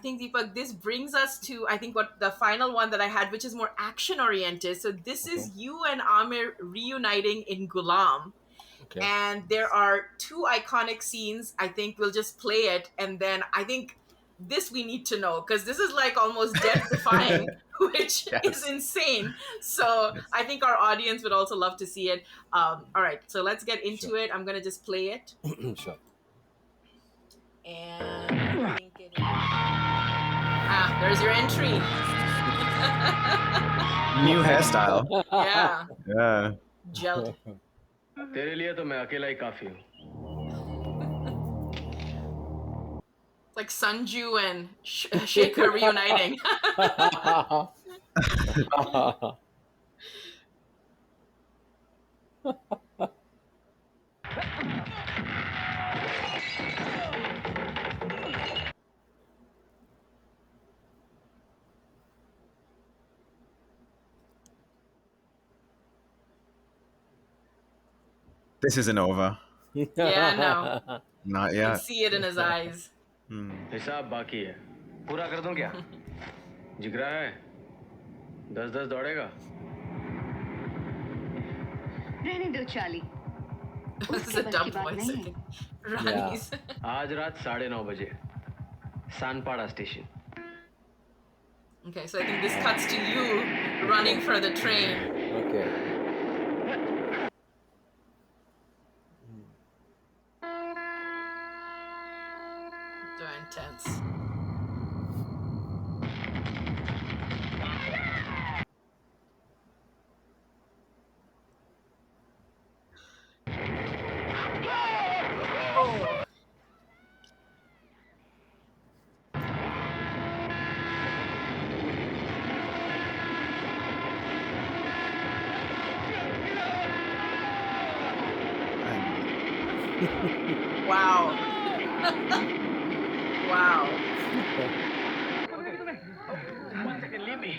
think, Deepak, this brings us to, I think, what the final one that I had, which is more action oriented. So this Okay. is you and Aamir reuniting in Goolam. Okay. And there are two iconic scenes. I think we'll just play it. And then I think this we need to know because this is like almost death defying, which is Yes. insane. So Yes. I think our audience would also love to see it. All right. So let's get Sure. into it. I'm going to just play it. Sure. And I think it is. There's your entry. New hairstyle. Yeah. Yeah. Gelled. तेरे लिए तो मैं अकेला ही काफी हूँ. Like Sanju and Shekhar reuniting. This isn't over. Yeah, no. Not You can yet. see it in his eyes. हिसाब बाकी है. पूरा कर दूं क्या? जिगरा है. 10-10 दौड़ेगा. रहने दो Charlie. This is a dub voice, I think. Rani's. आज रात 9:30 बजे. Sanpada station. Okay, so I think this cuts to you running for the train. Okay. So intense. Oh. Wow. Wow. One second, leave me.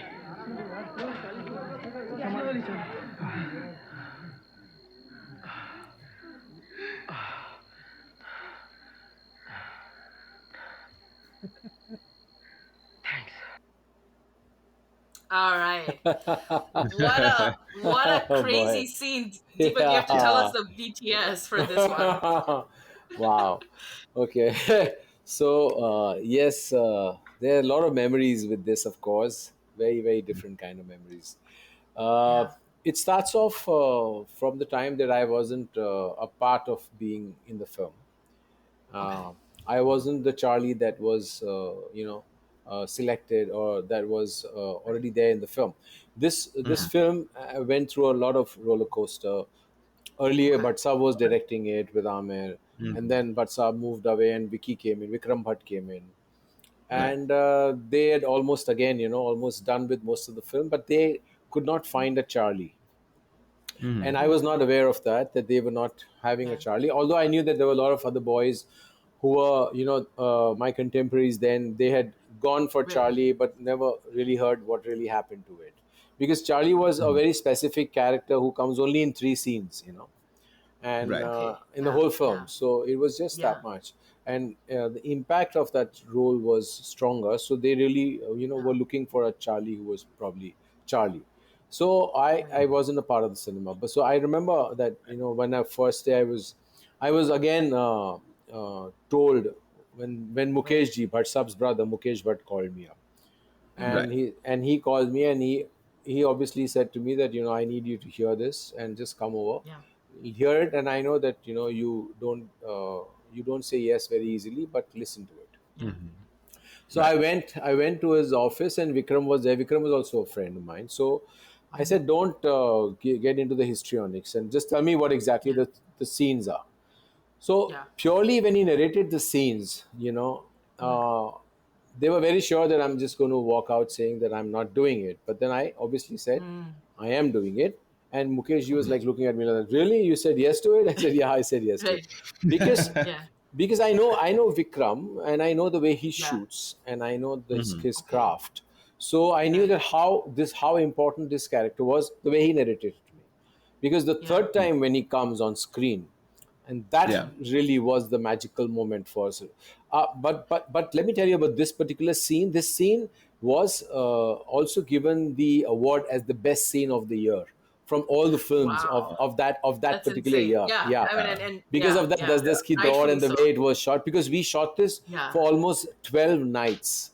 Thanks. All right. What a Oh, crazy boy. scene. Deepak, you have to tell us the BTS for this one. Wow. Okay. So, yes, there are a lot of memories with this, of course. Very, very different kind of memories. Uh, Yeah. it starts off from the time that I wasn't a part of being in the film. Okay. Uh, I wasn't the Charlie that was, selected or that was already there in the film. This film went through a lot of roller coaster. Earlier, Okay. Bhatt was directing it with Aamir, and then Bhatt moved away, and Vicky came in. Vikram Bhatt came in, Right. and they had almost again, almost done with most of the film, but they could not find a Charlie. And I was not aware of that they were not having a Yeah. Charlie. Although I knew that there were a lot of other boys who were, my contemporaries. Then they had gone for Really. Charlie, but never really heard what really happened to it, because Charlie was a very specific character who comes only in 3 scenes, and Right. Okay. in the Yeah. whole film. Yeah. So it was just Yeah. that much, and the impact of that role was stronger. So they really, were Yeah. looking for a Charlie who was probably Charlie. So I Right. wasn't a part of the cinema, but so I remember that, when I first day I was again told when Right. Mukesh ji Bhatt Sab's brother Mukesh Bhatt called me up, and Right. he called me, and he obviously said to me that, I need you to hear this and just come over, Yeah. hear it, and I know that, you don't say yes very easily, but listen to it. Yeah. So I went to his office, and Vikram was there. Vikram was also a friend of mine. So I said, don't get into the histrionics, and just tell me what exactly Yeah. the scenes are. So Yeah. purely when he narrated the scenes, they were very sure that I'm just going to walk out saying that I'm not doing it. But then I obviously said I am doing it. And Mukesh ji was like looking at me like, really? You said yes to it? I said, yeah, I said yes to it. Right. Because Yeah. because I know Vikram, and I know the way he Yeah. shoots, and I know his Okay. craft. So I knew Right. that how important this character was, the way he narrated it to me. Because the Yeah. third time when he comes on screen, and that Yeah. really was the magical moment for us. But let me tell you about this particular scene. This scene was also given the award as the best scene of the year from all the films Wow. of that That's particular insane. year. Yeah. Yeah, I mean, and because yeah, of that yeah. Das Das Ki Daur Rightfully and the so. way it was shot. Because we shot this Yeah. for almost 12 nights.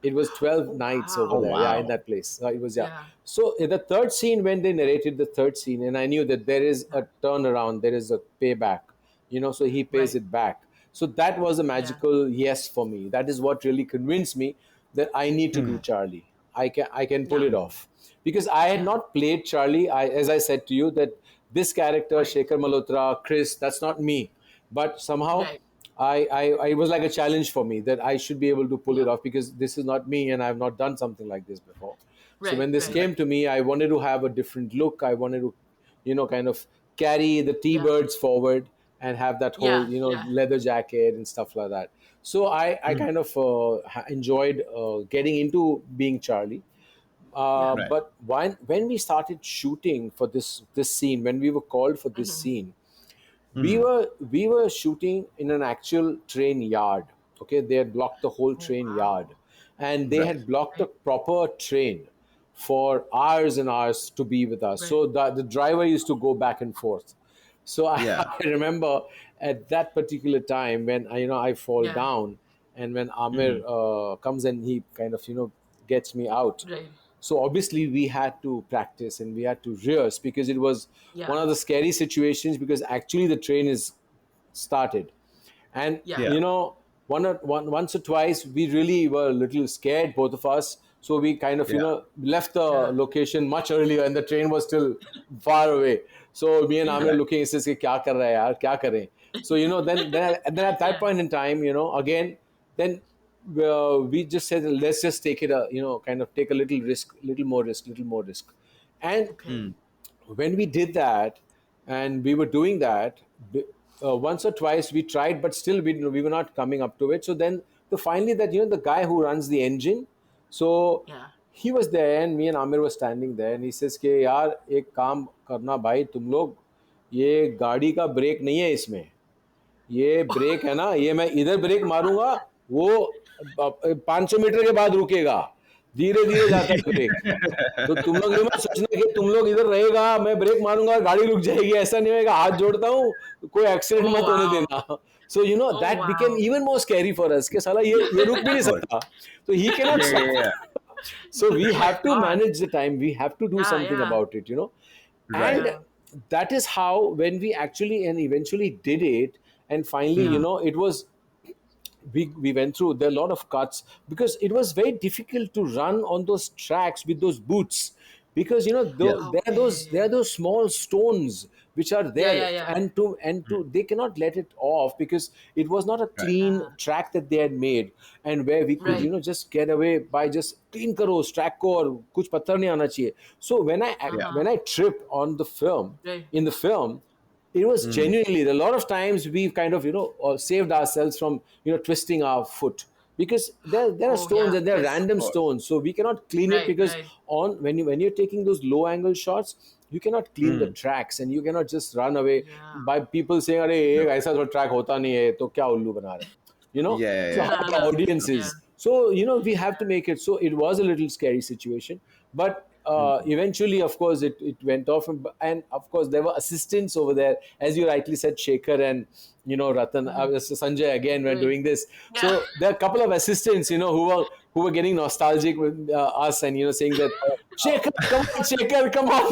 It was 12 Oh, nights over wow. Oh there, yeah, in wow. that place. It was, yeah. Yeah. So the third scene, when they narrated the third scene, and I knew that there is Yeah. a turnaround, there is a payback, so he pays Right. it back. So that was a Yeah. magical yes for me. That is what really convinced me that I need to do Charlie. I can pull Yeah. it off, because I had Yeah. not played Charlie. As I said to you, that this character Right. Shekhar Malhotra, Chris, that's not me. But somehow Right. I was like a challenge for me that I should be able to pull it Yeah. off, because this is not me and I've not done something like this before. So Right. when this Right. came to me, I wanted to have a different look. I wanted to, kind of carry the Yeah. T-birds forward and have that whole, Yeah. Yeah. leather jacket and stuff like that. So I kind of enjoyed getting into being Charlie. Yeah. Right. But when we started shooting for this scene, when we were called for this Hmm. scene, we were shooting in an actual train yard. Okay, they had blocked the whole Oh, train yard, wow. and they Right. had blocked a Right. proper train for hours and hours to be with us. Right. So the driver used to go back and forth. So I, Yeah. I remember at that particular time when I fall Yeah. down, and when Aamir comes and he kind of gets me out. Right. So obviously we had to practice and we had to rehearse, because it was one Yeah. of the scary situations, because actually the train is started. And Yeah. Yeah. once or twice we really were a little scared, both of us. So we kind of Yeah. left the Yeah. location much earlier, and the train was still far away. So me and Yeah. Amir Right. looking, he says, "Kya kar raha hai yaar, kya kare?" So then at that Yeah. point in time, again, then we just said, let's just take it kind of take a little risk, little more risk. And Okay. when we did that, and we were doing that, once or twice we tried, but still we were not coming up to it. So then finally, that the guy who runs the engine, so Yeah. he was there, and me and Amir were standing there, and he says कि यार एक काम करना भाई, तुम लोग ये गाड़ी का ब्रेक नहीं है इसमें, ये ब्रेक है ना, ये मैं इधर ब्रेक मारूंगा, वो 500 मीटर के बाद रुकेगा, धीरे धीरे जाता है ब्रेक। तो तुम लोग ये मत सोचना कि तुम लोग इधर रहेगा, मैं ब्रेक मारूंगा गाड़ी रुक जाएगी, ऐसा नहीं होगा, हाथ जोड़ता हूँ, कोई एक्सीडेंट Oh, मत होने wow. देना। So Oh, that became wow. even more scary for us कि साला ये रुक भी नहीं Of course. सकता, तो he cannot Yeah. Yeah. stop. Yeah. So we Oh my have to God. manage the time, we have to do Yeah. something Yeah. about it. Right. And Yeah. that is how, when we actually and eventually did it, and finally Yeah. it was, we went through, there are a lot of cuts, because it was very difficult to run on those tracks with those boots, because Yes. there are Okay. those small stones which are Yeah. there, Yeah. Yeah. and they cannot let it off, because it was not a Right. clean Yeah. track that they had made, and where we could Right. just get away by just clean karo उस track को, और कुछ पत्थर नहीं आना चाहिए. So Yeah. when I trip on the film, Right. in the film, it was genuinely, a lot of times we've kind of saved ourselves from twisting our foot, because there are Oh, stones, yeah. and there are Yes. Of random course. stones, so we cannot clean it, Right. because Right. on when you're taking those low angle shots, you cannot clean the tracks, and you cannot just run away Yeah. by people saying, "अरे ये ऐसा तो track होता नहीं है, तो क्या उल्लू बना रहे हैं?" Yeah. So Yeah. how the audience Yeah. is. So we have to make it. So it was a little scary situation, but eventually, of course, it went off, and of course there were assistants over there, as you rightly said, Shekhar and Ratan, Sanjay again were Right. doing this. Yeah. So there are a couple of assistants, who were getting nostalgic with us, and saying that, Shekhar, come on, Shekhar, come on.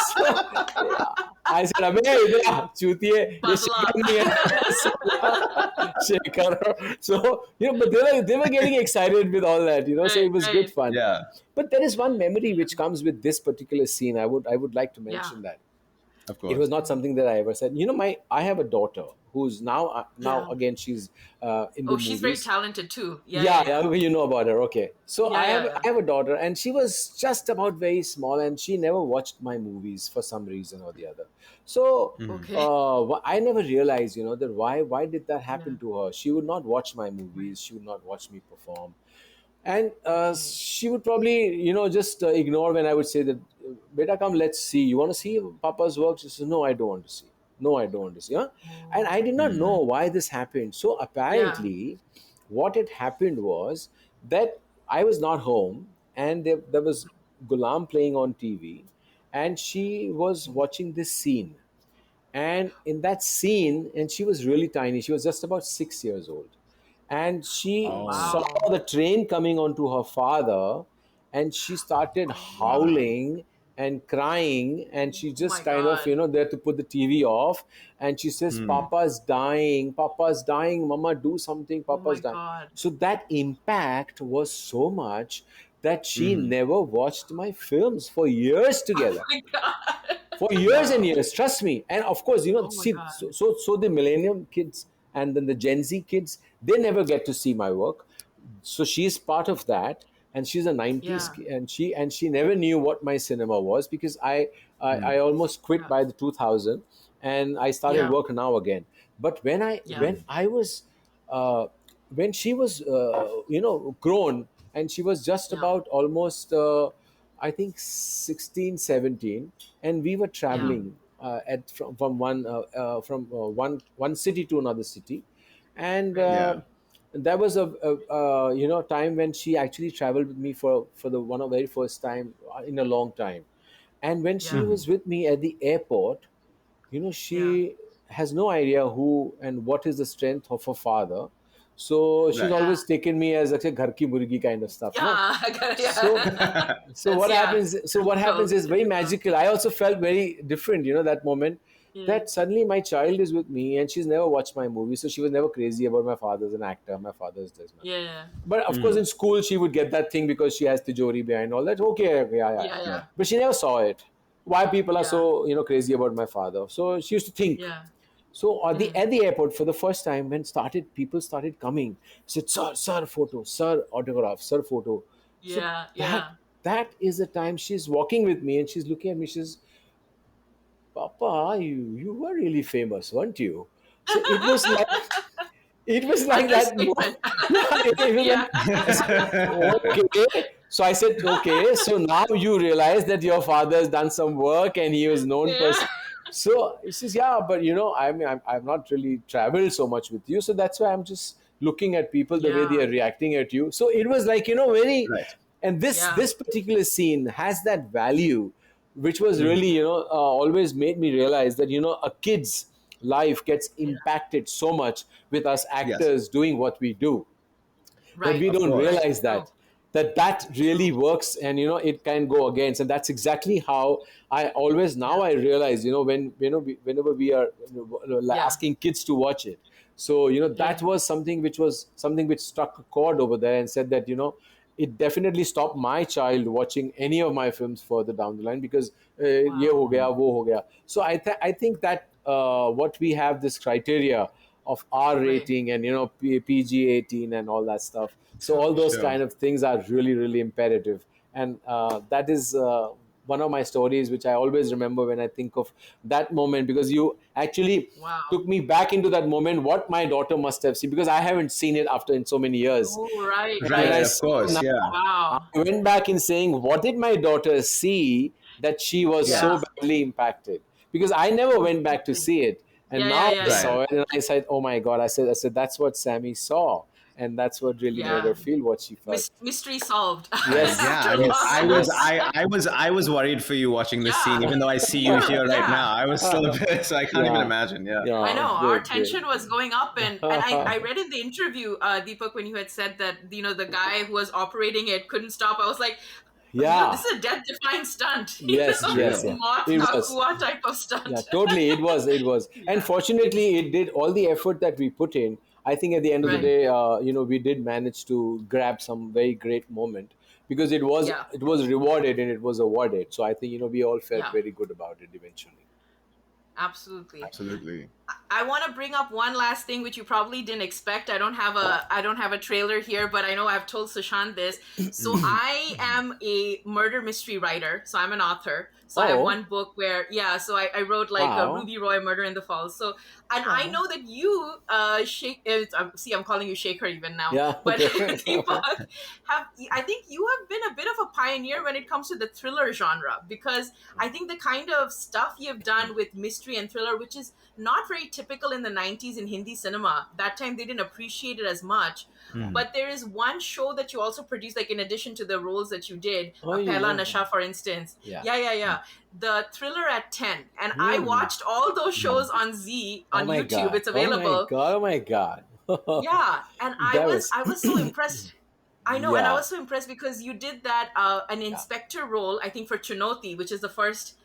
So yeah, I said, "अबे इधर आ, चूतिए, ये Buckle Shekhar up. नहीं है." Shekhar. So but they were getting excited with all that, so Right. it was good Right. fun. Yeah. But there is one memory which comes with this particular scene. I would like to Yeah. mention that. Of It was course. not something that I ever said. I have a daughter who's now Yeah. again, she's in the Oh, she's very movies. talented too. Yeah. Yeah, Yeah. yeah, you know about her. Okay. So Yeah. I Yeah. have Yeah. I have a daughter, and she was just about very small, and she never watched my movies for some reason or the other. So Okay. I never realized, that why did that happen Yeah. to her? She would not watch my Right. movies. She would not watch me perform, and Okay. she would probably just ignore when I would say that, "Beta, come, let's see. You want to see Papa's work?" She says, "No, I don't want to see." No, I don't. Yeah, and I did not know why this happened. So Yeah. apparently, what had happened was that I was not home, and there was Gulam playing on TV, and she was watching this scene. And in that scene, and she was really tiny, she was just about 6 years old, and she Oh. saw Wow. the train coming onto her father, and she started Oh, howling and crying, and she oh my just kind of, God. there to put the TV off, and she says, papa's dying, papa's dying, mama, do something, Oh my papa's dying. God. So that impact was so much that she never watched my films for years Oh together, my God. for years and Wow. years, trust me. And of course, Oh my see, God. so the millennium kids and then the Gen Z kids, they never get to see my work. So she's part of that, and she's a 90s Yeah. and she never knew what my cinema was, because I almost quit Yeah. by the 2000, and I started Yeah. work now again. But Yeah. when I was uh, when she was grown, and she was just Yeah. about almost I think 16, 17, and we were Yeah. traveling from one city to another city, and Right. Yeah. there was a time when she actually traveled with me for the one of very first time in a long time. And when she Yeah. was with me at the airport, Yeah. she has no idea who and what is the strength of her father. So she's Right. Yeah. always taken me as like a ghar ki murgi kind of stuff, na? Yeah. I got So yeah. so That's what yeah. happens so what happens is very Typical. magical. I also felt very different, that moment, Yeah. that suddenly my child is with me, and she's never watched my movie, so she was never crazy about my father's an actor, my father's this, man. Yeah. But of course, in school, she would get that thing because she has Tijori behind all that. Okay, okay, yeah, yeah, yeah. Yeah. Yeah. Yeah. But she never saw it. Why people are Yeah. so crazy about my father? So she used to think. Yeah. So at the Mm. at the airport for the first time, when people started coming, said, sir, photo, sir, autograph, sir, photo. So Yeah. that Yeah. that is the time she's walking with me, and she's looking at me. She's, Papa, you were really famous, weren't you? So it was like that. Understatement. Yeah, it was Yeah. like, I said, okay. So I said, okay. So now you realize that your father has done some work and he was known Yeah. person. So he says, yeah, but I mean, I've not really traveled so much with you, so that's why I'm just looking at people the way they Yeah. are reacting at you. So it was like, very, Right. and this Yeah. this particular scene has that value, which was really, always made me realize that, a kid's life gets Yeah. impacted so much with us Yes. actors doing what we do, that Right. we Of don't course. Right. realize True. that really True. works, and it can go against. And that's exactly how I always now Yeah. I realize, whenever we are, Yeah. asking kids to watch it. So Yeah. that was something which struck a chord over there, and said that, it definitely stopped my child watching any of my films further down the line, because ye Wow. ho gaya, wo ho gaya. So I think that what we have this criteria of R Right. rating, and PG-18 and all that stuff. So True. all those Sure. kind of things are really, really imperative, and that is one of my stories which I always remember when I think of that moment, because you actually Wow. took me back into that moment. What my daughter must have seen, because I haven't seen it after in so many years, Oh, right. and when Right. I Right. Of saw it course. now, Yeah. I Wow. went back in saying, what did my daughter see that she was Yeah. so Yeah. badly impacted? Because I never went back to Completely. see it. And Yeah. Yeah. now Yeah. I Yeah. Right. saw it, and I said, oh my God, I said, that's what Sammy saw. And that's what really made her Yeah. feel what she felt. Mystery solved Yes, Yeah. after I mean, yes, long. yes. I was worried for you watching this scene, Yeah. even though I see you Sure. here right Yeah. now. I was still a bit, so I can't even Yeah, imagine. Yeah. I yeah, know our great, great. tension was going up, and I read in the interview, Deepak, when you had said that the guy who was operating it couldn't stop. I was like, Yeah, this is a death-defying stunt, yes, yes, True. yeah. Moth It ka was. kua type of Yeah, stunt. totally. It was. And Yeah. fortunately, it did all the effort that we put in. I think at the end of the Right. day, we did manage to grab some very great moment, because it was Yeah. it was rewarded and it was awarded. So I think, we all felt Yeah. very good about it eventually. Absolutely. Absolutely. I want to bring up one last thing which you probably didn't expect. I don't have a trailer here, but I know I've told Sushant this. So I am a murder mystery writer. So I'm an author. So I have Oh, one book where, yeah, so I wrote like wow. Ruby Roy Murder in the Falls. So, and I Oh. know that you, see, I'm calling you Shaker even now, Yeah, but okay. Deepak, I think you have been a bit of a pioneer when it comes to the thriller genre, because I think the kind of stuff you've done with mystery mystery and thriller, which is not very typical in the 90s in Hindi cinema. That time they didn't appreciate it as much. But there is one show that you also produced, like in addition to the roles that you did, Oh, Pehla yeah. Nasha, for instance. Yeah. Yeah. The Thriller at 10. And I watched all those shows on Z, on Oh my YouTube. God. It's available. Oh my God. Yeah, and That was I was so impressed. I know, and I yeah. was so impressed because you did that an inspector role, I think, for Chunoti, which is the first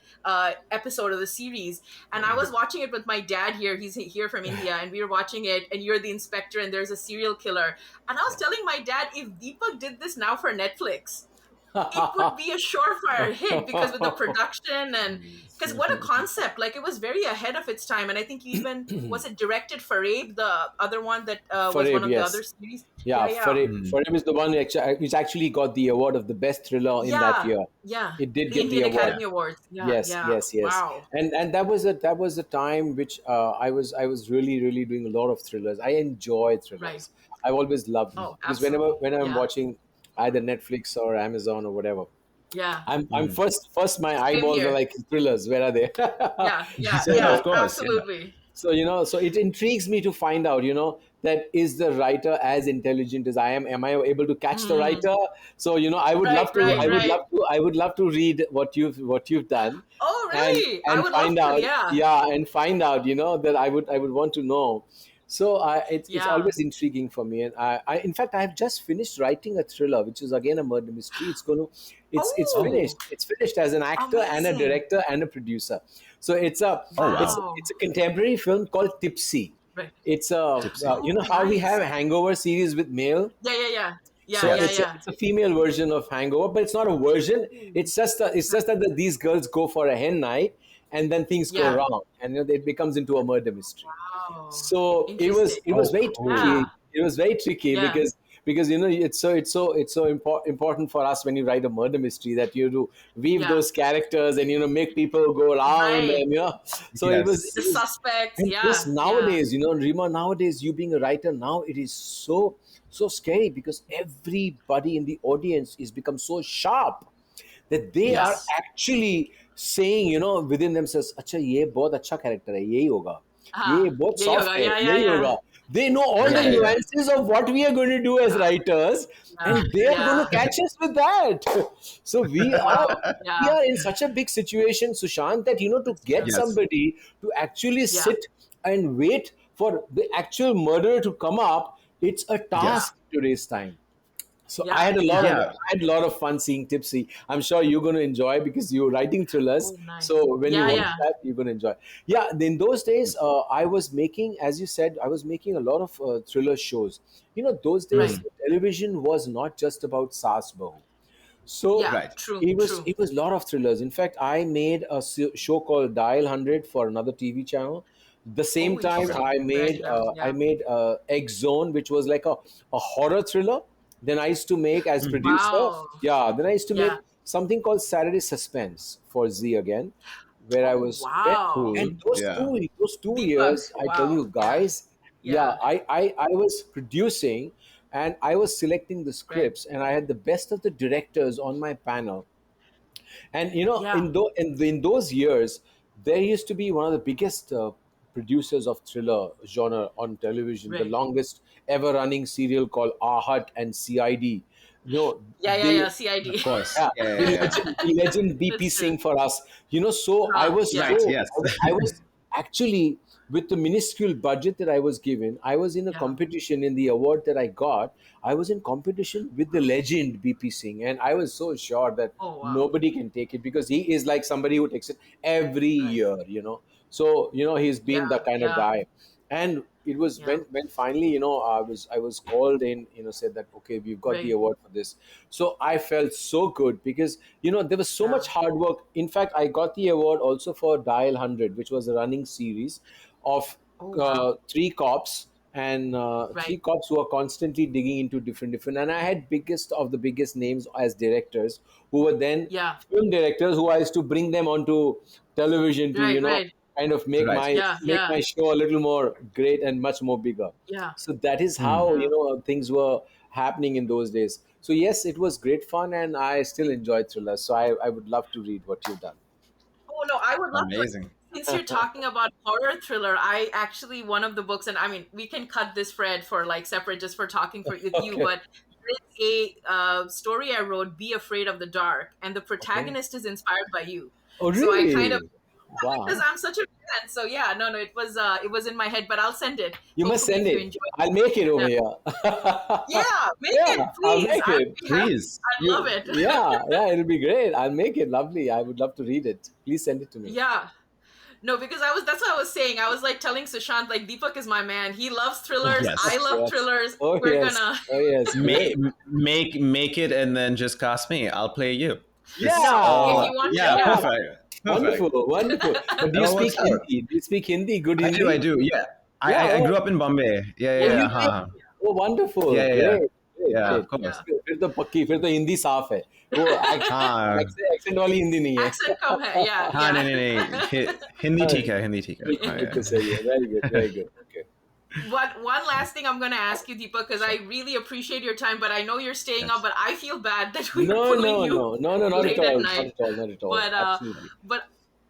episode of the series. And I was watching it with my dad here. He's here from India, and we were watching it. And you're the inspector, and there's a serial killer. And I was telling my dad, if Deepak did this now for Netflix, it would be a surefire hit, because with the production and because what a concept, like it was very ahead of its time. And I think you even was it directed Fareeb, the other one that was Fareeb, one of the yes. other series. Yeah, Fareeb is the one which actually got the award of the best thriller in that year. Yeah, It did the get the Indian award. Academy Awards. Yeah, Yes, yeah. yes. Wow. And that was a time which I was really doing a lot of thrillers. I enjoy thrillers. Right. I've always loved them Oh, because absolutely. when I'm Yeah. watching either Netflix or Amazon or whatever, Yeah. I'm first my eyeballs here. are like thrillers. Where are they? Yeah. So, Yeah. of course, yeah. Absolutely. So so it intrigues me to find out, that is the writer as intelligent as I am? Am I able to catch the writer? So I would love to. I would love to read what you've done. Oh, really? I And would find love to. out, Yeah. and find out, that I would want to know. So it's Yeah. always intriguing for me, and I in fact I have just finished writing a thriller, which is again a murder mystery. It's Oh. finished. It's finished as an actor and a Amazing. director and a producer. So it's a Wow. it's a contemporary film called Tipsy. Right. It's Tipsy. you know how we Nice. have Hangover series with Male. Yeah. So Yeah. it's a female version of Hangover, but it's not a version. It's just that these girls go for a hen night, and then things go Yeah. wrong, and it becomes into a murder mystery. Wow. So Interesting. it was very cool. tricky. Yeah. It was very tricky Yeah. because it's so important for us when you write a murder mystery that you to weave Yeah. those characters and make people go around, Right. and so Yes. The suspects. and Yeah. plus nowadays, Rima, nowadays you being a writer now, it is so scary because everybody in the audience is become so sharp that they Yes. are actually saying, within themselves, "Acha, ye bahut acha character hai, yehi hoga. Ye bahut Yehi soft hoga, hai, yeah, yehi yeah. hoga." They know all the Yeah. nuances of what we are going to do as writers, and they are going to catch us with that. So we Yeah. are in such a big situation, Sushant, that to get Yes. somebody to actually sit and wait for the actual murderer to come up, it's a task in today's time. So Yeah. I had Yeah. a lot of fun seeing Tipsy. I'm sure you're going to enjoy because you're writing thrillers. Oh, nice. So when you Yeah, watch yeah. that, you're going to enjoy. Yeah, in those days, I was making, as you said, I was making a lot of thriller shows. Those days, Right. television was not just about Saas Bahu. So Yeah. Right. True. it was True. a lot of thrillers. In fact, I made a show called Dial 100 for another TV channel. The same Oh, time, interesting. I made Right, yeah. I made X Zone, which was like a horror thriller. Then I used to make as producer. Wow. Yeah. Then I used to make Yeah. something called Saturday Suspense for Z again, where I Oh, was. wow. Cool. And those Yeah. two Deepak, years, I tell wow. you guys, Yeah. I was producing and I was selecting the scripts, and I had the best of the directors on my panel. And Yeah. in those years, there used to be one of the biggest producers of thriller genre on television, the Right. longest ever running serial called Ahat and CID. Yeah. CID. Of course. Yeah, Yeah. the legend BP That's true. Singh for us. So I was Yeah. Right. Yes. I was actually, with the minuscule budget that I was given, I was in a Yeah. competition in the award that I got. I was in competition with the legend BP Singh, and I was so sure that Oh, wow. nobody can take it because he is like somebody who takes it every Right. year. So he's been the kind of Yeah. guy. And it was Yeah. when finally I was called in, said that okay, we've got the Right. award for this. So I felt so good because there was so Yeah. much hard work. In fact, I got the award also for Dial 100, which was a running series of Oh, wow. three cops, and three Right. cops who are constantly digging into different. And I had biggest of the biggest names as directors, who were then Yeah. film directors, who I used to bring them onto television to Right. kind of make Right. my show a little more great and much more bigger. Yeah. So that is how Yeah. things were happening in those days. So yes, it was great fun, and I still enjoy thrillers. So I would love to read what you've done. Oh no, I would love to. Amazing. since you're talking about horror thriller, I actually, one of the books, and I mean, we can cut this, Fred, for like separate, just for talking with you, Okay. but there's a story I wrote, Be Afraid of the Dark, and the Okay. protagonist is inspired by you. Oh, So I kind of, really? because Wow. I'm such a fan. So yeah, no, it was in my head, but I'll send it. You must Hopefully, send if you it. enjoy it. I'll make it over Yeah, here. yeah, make Yeah, it, I'll please. make I'd it. be happy. Please. I love it. Yeah, it'll be great. I'll make it lovely. I would love to read it. Please send it to me. Yeah. No, because that's what I was saying. I was like telling Sushant, like, Deepak is my man. He loves thrillers. I Yes. love Yes. thrillers. Oh, We're yes. gonna, Oh, yes. Great. Make it and then just cast me. I'll play you. It's no, if all you want to, yeah, yeah. perfect. Wonderful, wonderful. But do That you all speak works out. Hindi? Do you speak Hindi? Good I Hindi? do. Yeah. Yeah. I grew up in Bombay. Yeah, Oh, yeah, you yeah. did? Oh, wonderful. Yeah, yeah, Great. yeah. Great, Yeah, great. of course. फिर तो पक्की, फिर तो हिंदी साफ है. वो हाँ accent वाली हिंदी नहीं है. Accent come hai, yeah, हाँ yeah. नहीं हिंदी ठीक है हिंदी ठीक है हाँ, बिल्कुल yeah. सही है. Very good, very good. Okay. But one last thing I'm gonna ask you, Deepak, because I really appreciate your time, but I know you're staying up, but I feel bad that we No, were pulling you not at late all. at Not night. at all. Not at all. But Absolutely.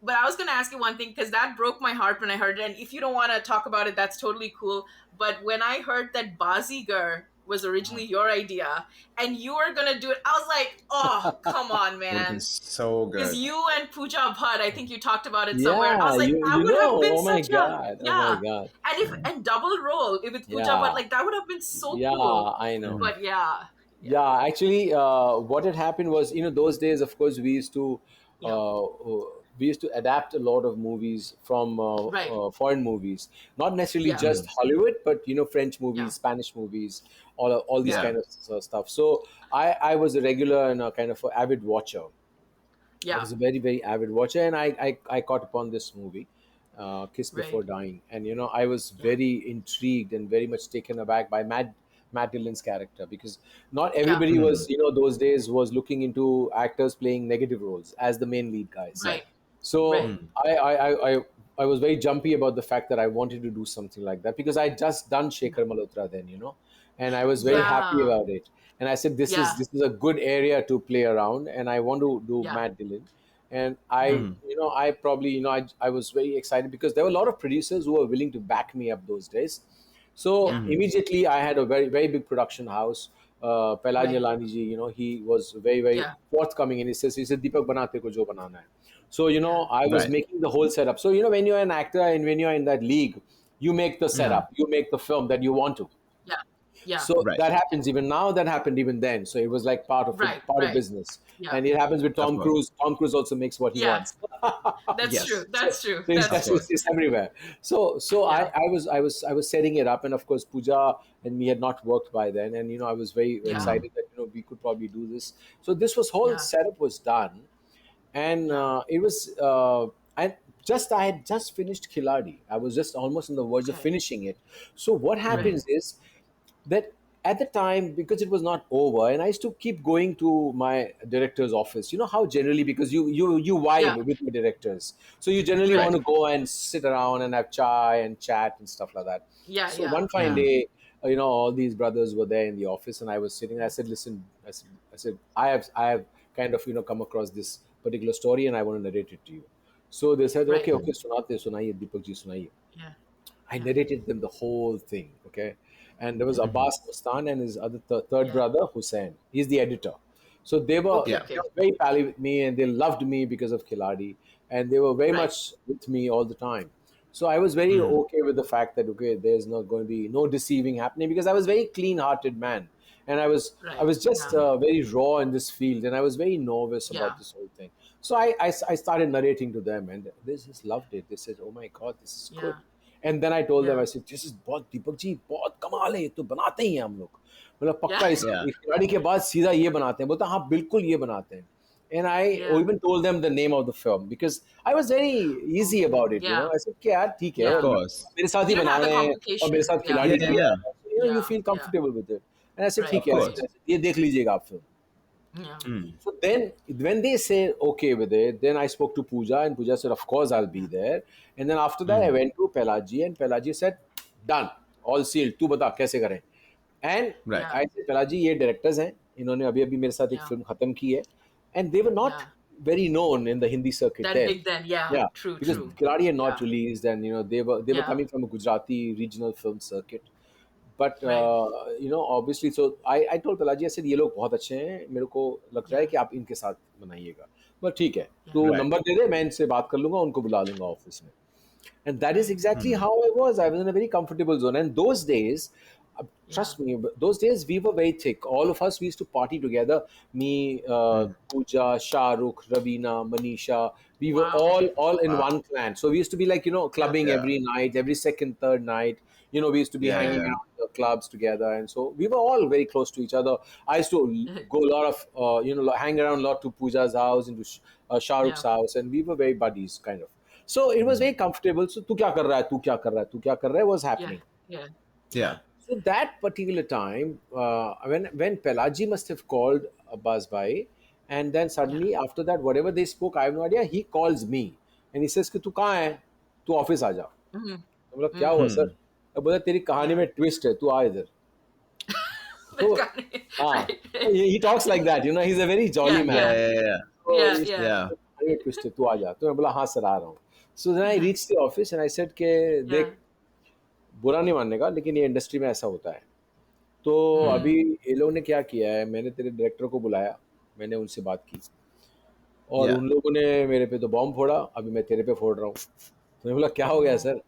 but I was gonna ask you one thing because that broke my heart when I heard it. And if you don't want to talk about it, that's totally cool. But when I heard that Bazigar was originally your idea and you were gonna do it, I was like, oh, come on, man. It's so Because good. you and Pooja Bhatt, I think you talked about it somewhere. I Yeah, was like, you that would know. have been Oh my such God. a yeah. Oh my God. And double role with Pooja Yeah. Bhatt, like that would have been so Yeah, cool. I know. But yeah. Yeah, actually, what had happened was, those days, of course, Yeah. we used to adapt a lot of movies from Right. foreign movies, not necessarily Yeah. just Hollywood, but French movies, Yeah. Spanish movies, all these Yeah. kind of stuff. So I was a regular and a kind of avid watcher. I Yeah. was a very, very avid watcher, and I caught upon this movie, Kiss Right. Before Dying, and I was very intrigued and very much taken aback by Matt Dillon's character, because not everybody was, those days was looking into actors playing negative roles as the main lead guys. Right. So Right. I was very jumpy about the fact that I wanted to do something like that, because I just done Shekhar Malhotra then, and I was very happy Yeah. about it. And I said, this Yeah. is a good area to play around, and I want to do Yeah. Matt Dillon. And I probably, I was very excited because there were a lot of producers who were willing to back me up those days. So Yeah. immediately I had a very, very big production house. Pelaj Right. Nilani ji, he was very, very Yeah. forthcoming, and he said, Deepak, banate ko jo banana hai. So, I was Right. making the whole setup. So, when you're an actor and when you're in that league, you make the setup, you make the film that you want to. Yeah. Yeah. So Right. that happens even now. That happened even then. So it was like part of Right, part of right. business. Yeah. And it happens with Tom course. Cruise. Tom Cruise also makes what he Yeah. wants. That's Yes. true. That's true. So That's true. it's everywhere. So Yeah. I was setting it up, and of course Pooja and me had not worked by then, and I was very Yeah. excited that we could probably do this. So this whole Yeah. setup was done, and it was I had just finished Khiladi. I was just almost on the verge of Okay. finishing it. So what happens is that at the time, because it was not over, and I used to keep going to my director's office. You know how generally, because you vibe Yeah. with the directors, so you generally Right. want to go and sit around and have chai and chat and stuff like that. Yeah. So Yeah. one fine day, all these brothers were there in the office, and I was sitting. I said, "Listen," I said, I have kind of come across this particular story, and I want to narrate it to you. So they said, Right. "Okay, sunaiye, Deepak ji, sunaiye." Yeah. I narrated them the whole thing, okay? And there was Abbas Mustan and his other third Yeah. brother, Hussein. He's the editor. So they were, Okay, they were very pally with me, and they loved me because of Khiladi. And they were very Right. much with me all the time. So I was very okay with the fact that, okay, there's not going to be no deceiving happening, because I was a very clean-hearted man. And I was Right. just very raw in this field, and I was very nervous Yeah. about this whole thing. So I started narrating to them, and they just loved it. They said, "Oh my God, this is good." Yeah. And then I told them, Yeah. I said, "This is बहुत दीपक जी बहुत कमाल है, ये तो बनाते ही हैं हम लोग, मतलब पक्का Yeah. इस Yeah. खिलाड़ी के बाद सीधा ये बनाते हैं." बोलता हाँ बिल्कुल ये बनाते हैं. And I Yeah. even told them the name of the film, because I was very easy about it. Yeah. I said, "Okay यार ठीक है, Yeah. Of course. मेरे साथ ही You don't बना have the रहे हैं complication. और मेरे साथ Yeah. खिलाड़ी Yeah, भी yeah. है." So, you Yeah. feel comfortable with it. And I said, Right. "ठीक है, Of course. ये देख लीजिएगा आप film." Yeah. So then, when they said okay with it, then I spoke to Pooja, and Pooja said, "Of course, I'll be there." And then after that, I went to Pelaji, and Pelaji said, "Done, all sealed. तू बता कैसे करें?" And Right. Yeah. I said, "Pelaji, ये directors हैं, इन्होंने अभी अभी मेरे साथ एक Yeah. film खत्म की है," and they were not Yeah. very known in the Hindi circuit That there. big then, yeah. Yeah, True, because true. Khiladi had not Yeah. released, and they were Yeah. coming from a Gujarati regional film circuit. But Right. obviously, so I told Pelaji, I said ये लोग बहुत अच्छे हैं, मेरे को लग रहा है Yeah. कि आप इनके साथ बनाइएगा. But ठीक है, Yeah. तो Right. नंबर दे दे, मैं इनसे बात कर लूंगा, उनको बुला लूंगा ऑफिस में. And that is Right. exactly how I was. I was in a very comfortable zone. And those days, Yeah. trust me, those days we were very thick. All of us, we used to party together. Me, Pooja, Shahrukh, Ravina, Manisha. We were Wow. all in Wow. one clan. So we used to be like, clubbing Yeah. every night, every second, third night. We used to be Yeah, hanging yeah. out in the clubs together. And so we were all very close to each other. I used to go a lot of, hang around a lot to Pooja's house, into Shahrukh's Yeah. house. And we were very buddies, kind of. So it was very comfortable. So, तू क्या कर रहा है? तू क्या कर रहा है? तू क्या कर रहा है? Was Yeah. happening. Yeah. Yeah. So that particular time, when Pelaji must have called Abbas Bhai, and then suddenly after that, whatever they spoke, I have no idea. He calls me and he says कि तू कहाँ है? तू office आ जा. Mhm. तो बोला क्या हुआ सर? तो बोला तेरी कहानी में ट्विस्ट है. तू आ इधर. तो हाँ, he talks like that. He's a very jolly Yeah, man. Yeah, yeah, yeah. So Yeah, he's yeah. अरे ट्विस्ट है, तू आ जा. तो मैं बोला हाँ सर आ रहा हूँ. So then I reached the office and I said कि Yeah. देख, बुरा नहीं मानने का, लेकिन ये इंडस्ट्री में ऐसा होता है. तो अभी ये लोगों ने क्या किया है, मैंने तेरे डायरेक्टर को बुलाया, मैंने उनसे बात की और Yeah. उन लोगों ने मेरे पे तो बॉम्ब फोड़ा, अभी मैं तेरे पे फोड़ रहा हूँ. तो मैं बोला क्या हो गया सर?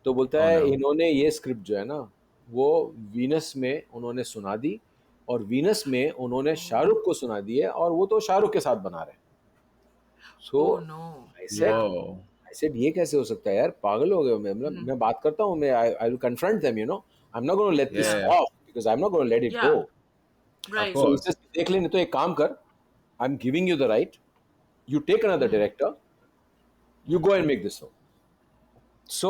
तो बोलता है Oh, no. इन्होंने ये स्क्रिप्ट जो है ना, वो वीनस में उन्होंने सुना दी और वीनस में उन्होंने शाहरुख को सुना दी है और वो तो शाहरुख के साथ बना रहे हैं. सो Oh no. I said Whoa. ये कैसे हो सकता है यार, पागल हो गए हो. मैं बात करता हूँ, मैं I will confront them, I am not gonna let this Yeah. Of because I am not gonna let it Yeah. Go. Right. course. So he says, देख ले, नहीं तो एक काम कर, I am giving you the right, you take another director, you go and make this film. So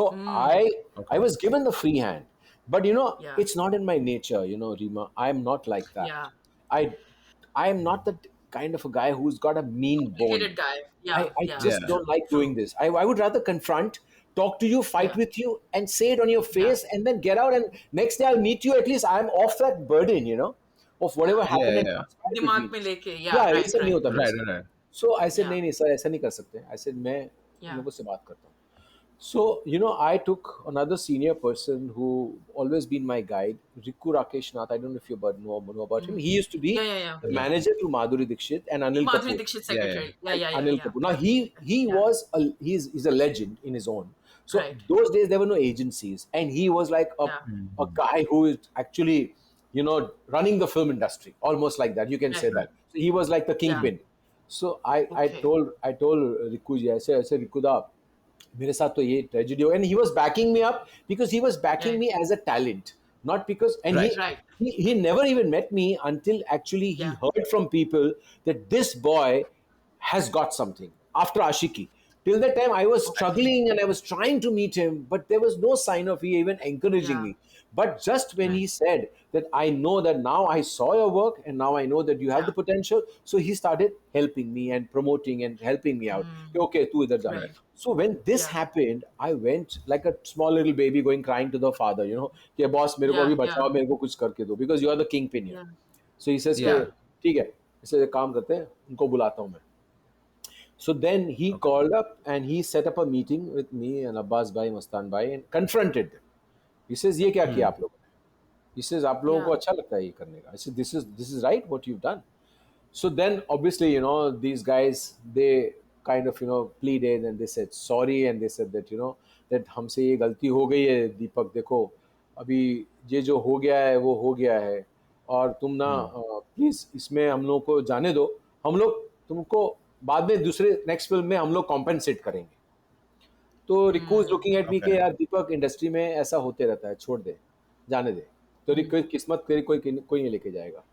I was given the free hand, but Yeah. it's not in my nature, Rima. I'm not like that. Yeah. I am not the kind of a guy who's got a mean bone. Hated guy. Yeah. I Yeah. just Yeah. don't like True. doing this. I would rather confront, talk to you, fight Yeah. with you, and say it on your face, and then get out. And next day I'll meet you. At least I'm off that burden, of whatever happened. and yeah. transpired with दिमाग me. में लेके. Yeah, Yeah. Right. ऐसा नहीं Right. होता मेरे Right, साथ. right. So I said, Yeah. नहीं sir, ऐसा नहीं कर सकते. I said मैं Yeah. लोगों से बात करता हूँ. So I took another senior person who always been my guide, Riku Rakesh Nath. I don't know if you know about him. He used to be Yeah. the manager to Madhuri Dixit and Anil Madhuri Kapoor. Dixit secretary. Yeah. Anil Yeah. Kapoor. Now he was he's a legend in his own. So Right. those days there were no agencies, and he was like a guy who is actually running the film industry, almost like that. You can say that. So he was like the kingpin. So I Okay. told Riku ji, I said Riku da, मेरे साथ तो ये tragedy हो. And he was backing me up because he was backing Right. me as a talent, not because. And Right. Right. he never even met me until actually he Yeah. heard from people that this boy has got something after Ashiki. Till that time, I was struggling and I was trying to meet him, but there was no sign of he even encouraging Yeah. me. But just when he said that, I know that now I saw your work and now I know that you have the potential, so he started helping me and promoting and helping me out. Okay, tu idhar ja. Right. So when this happened, I went like a small little baby going crying to the father, कि boss मेरे को अभी बचाओ, मेरे को कुछ करके दो, because you are the kingpin here. So he says कि ठीक है, इसे एक काम करते हैं, उनको बुलाता हूँ मैं. So then he called up and he set up a meeting with me and Abbas Bhai, Mastan Bhai, and confronted them. He says, ये क्या किया आप लोगों ने? He says, आप लोगों को अच्छा लगता है ये करने का? I said, this is right what you've done. So then obviously, these guys, they kind of, pleaded and they said sorry and they said that, that हमसे ये गलती हो गई है दीपक, देखो अभी ये जो हो गया है वो हो गया है और तुम ना प्लीज इसमें हम लोग को जाने दो, हम लोग तुमको बाद में दूसरे नेक्स्ट फिल्म में हम लोग कॉम्पेंसेट करेंगे. तो Riku is looking at me कि यार दीपक, इंडस्ट्री में ऐसा होते रहता है, छोड़ दे, जाने दे, तेरी कोई किस्मत, तेरी कोई नहीं लेके जाएगा,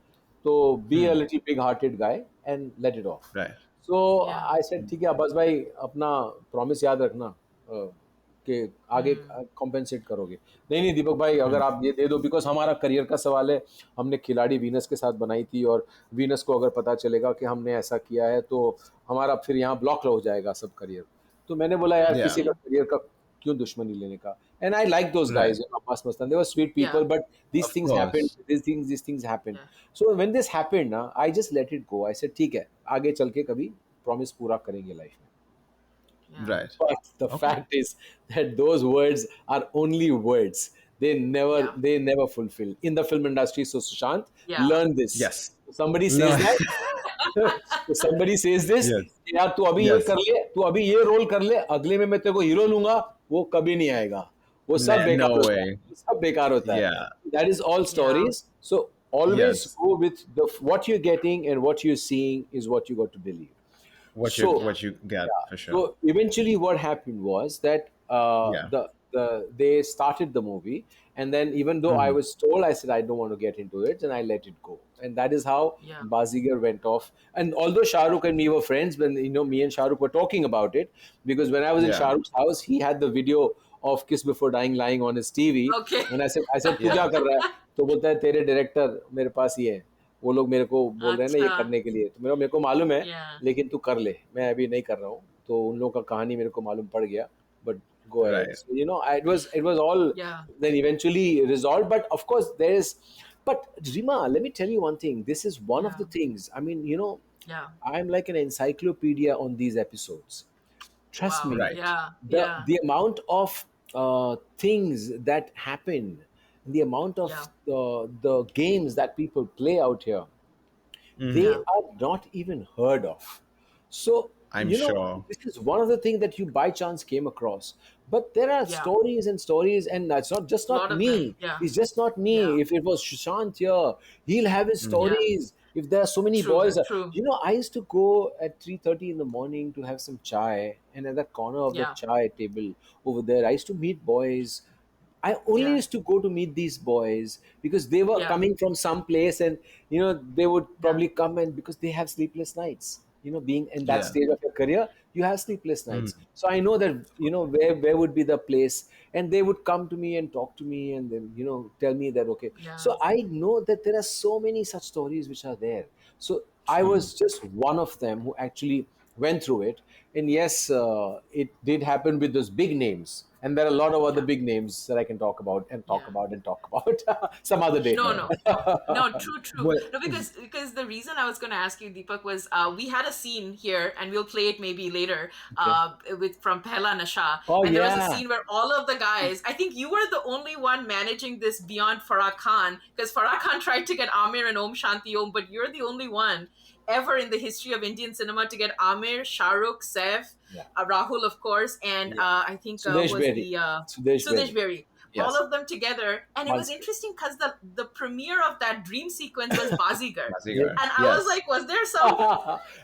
तो be a little big hearted guy and let it of. Right. So I said ठीक है अब्बास भाई, अपना प्रॉमिस याद रखना कि आगे कॉम्पेंसेट करोगे. नहीं दीपक भाई, अगर आप ये दे दो, बिकॉज हमारा करियर का सवाल है, हमने खिलाड़ी वीनस के साथ बनाई थी और वीनस को अगर पता चलेगा कि हमने ऐसा किया है तो हमारा फिर यहाँ ब्लॉक हो जाएगा सब करियर. तो मैंने बोला यार किसी का करियर का क्यों दुश्मनी लेने का. And I like those guys, Abbas Mastan, they were sweet people, but these things happened, these things happened. So when this happened ना, I just let it go. I said ठीक है, आगे चल के कभी promise पूरा करेंगे life में. Yeah. Right. But the fact is that those words are only words. They never Yeah. they never fulfill in the film industry. So Sushant, Yeah. learn this. Yes. Somebody No. says that. So somebody says this. Yes. यार तू अभी ये Yes. कर ले, तू अभी ये role कर ले, अगले में मैं तेरे को हीरो लूंगा, वो कभी नहीं आएगा. वो सब बेकार No होता है. way. वो सब बेकार होता है. Yeah. That is all stories. So always Yes. go with what you're getting, and what you're seeing is what you got to believe. What So- you get for sure. So eventually, what happened was that Yeah. they started the movie, and then even though I Mhm. was told, I said I don't want to get into it, and I let it go, and that is how Yeah. Bazigar went off. And although Shah Rukh and me were friends, when me and Shah Rukh were talking about it, because when I was in Yeah. Shah Rukh's house, he had the video of Kiss Before Dying lying on his TV, Okay. and I said तू क्या कर रहा है? तो बोलता है तेरे director मेरे पास ही है, वो लोग मेरे को बोल रहे हैं ना ये अच्छा. करने के लिए, तो मेरे को मालूम है, Yeah. लेकिन तू कर ले, मैं अभी नहीं कर रहा हूँ. तो उन लोगों का कहानी मेरे को मालूम पड़ गया, but go ahead. Right. So, it was all Yeah. then eventually resolved. But of course, but Rima, let me tell you one thing. This is one of Yeah. the things. I mean, Yeah. I'm like an encyclopedia on these episodes. Trust Wow. me. Right. Yeah. The Yeah. the amount of things that happen, the amount of the games that people play out here, they Yeah. are not even heard of. So, I'm sure. this is one of the things that you by chance came across. But there are Yeah. stories and stories, and that's just Lot not of me. them, yeah. It's just not me. Yeah. If it was Sushant here, he'll have his stories. If there are so many True, boys, true. I used to go at 3:30 in the morning to have some chai, and at that corner of the Yeah. chai table over there, I used to meet boys. I only Yeah. used to go to meet these boys because they were Yeah. coming from some place, and they would probably come, and because they have sleepless nights. Being in that Yeah. stage of your career, you have sleepless nights. So I know that where would be the place, and they would come to me and talk to me, and then tell me that okay. Yeah. So I know that there are so many such stories which are there. So I was just one of them who actually went through it. And yes, it did happen with those big names. And there are a lot of other big names that I can talk about and talk Yeah. about and talk about some other day. No. No, true. What- No, because the reason I was going to ask you, Deepak, was we had a scene here, and we'll play it maybe later, from Pehla Nasha. Oh, and there was yeah. a scene where all of the guys, I think you were the only one managing this beyond Farah Khan, because Farah Khan tried to get Aamir and Om Shanti Om, but you're the only one ever in the history of Indian cinema to get Aamir, Shah Rukh, Saif, Rahul, of course, and I think Sudesh was Berry. the Sudesh Sudesh Berry. Yes. All of them together, and it was Bazigar. interesting because the premiere of that dream sequence was Bazigar, Bazigar. and I Yes. was like, was there some?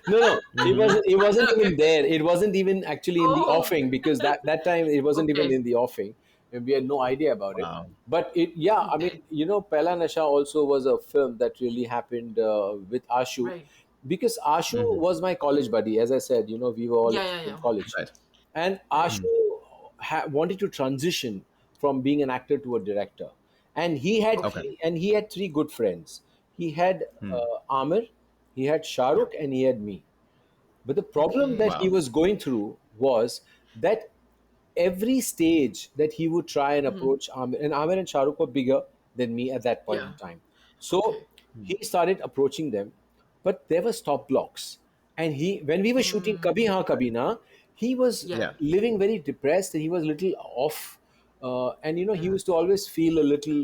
No, it wasn't even there. It wasn't even actually in the Oh. offing, because that time it wasn't even Okay. in the offing, and we had no idea about Wow. it. But I mean, Pehla Nasha also was a film that really happened with Ashu, Right. because Ashu was my college buddy. As I said, we were all Yeah. in college, Right. and Ashu wanted to transition from being an actor to a director, and he had Okay. he had three good friends. He had Aamir, he had Shah Rukh, and he had me. But the problem that he Wow. was going through was that every stage that he would try and approach Aamir and Shah Rukh were bigger than me at that point in time. So Okay. he started approaching them, but there were stop blocks. And when we were shooting Kabhi Haan Kabhi Na, he was Yeah. living very depressed, and he was a little off. And he used to always feel a little